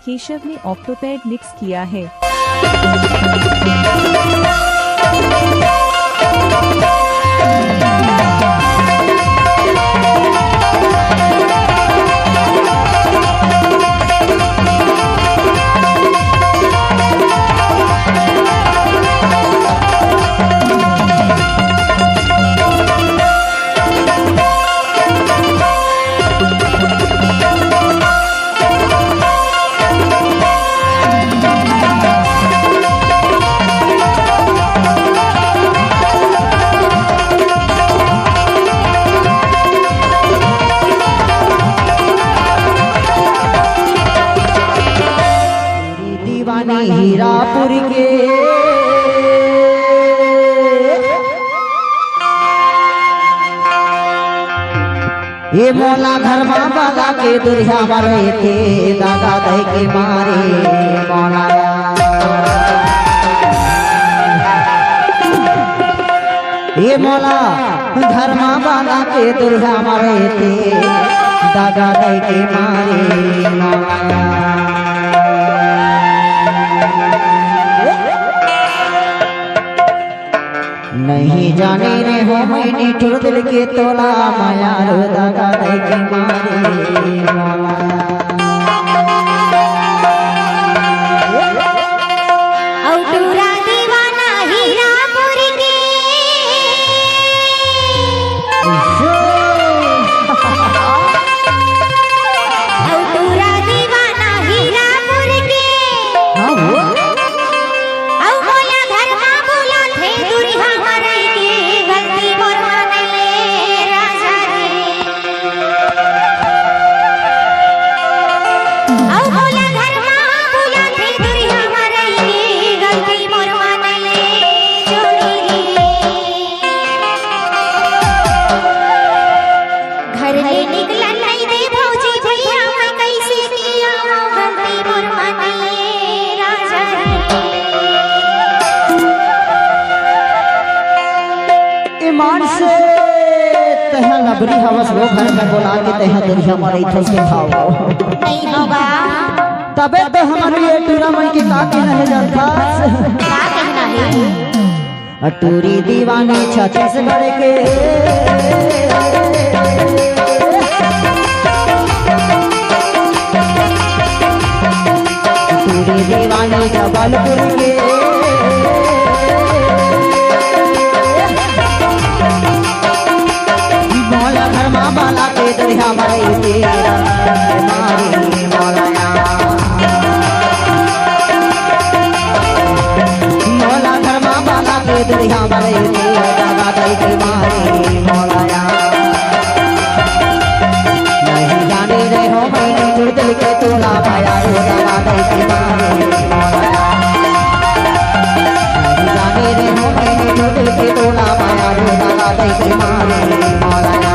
केशव ने Octopad mix किया है। हीरापुर के ये मौला घर बाबा के दुर्या मरे थे दादा दह के मारे मौला। ये मौला घर बाबा के दुर्या मरे थे दादा दह के मारे मौला। नहीं जाने रे हो मैंने ठुर दिल के तोला माया रो दागा दे के मारे मौला। औटूरा दीवाना हीरापुर के औटूरा दीवाना हीरापुर के बड़ी हवस वो घर में बोला के तह दुनिया मरे थोस के खाओ नहीं होगा तबे तो हमारी ये टूरा मन की काके नहीं जानता क्या कहना है टूरी दीवानी छत्तीसगढ़ के टूरी दीवानी जबलपुर के बाला के दरिया मरे तेरा मारी मौलाया। मौला धर्मा बाला के दरिया मरे तेरा दादा दई के मारी मौलाया। नहीं जाने रे हो मैंने जुड़ दिल के तोला पाया रो दादा दई के मारी मौलाया। नहीं जाने रे हो मैंने जुड़ दिल के तोला पाया रो दादा दई के मारी मौलाया।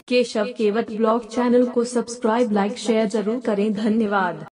केशव केवट ब्लॉग चैनल को सब्सक्राइब लाइक शेयर जरूर करें। धन्यवाद।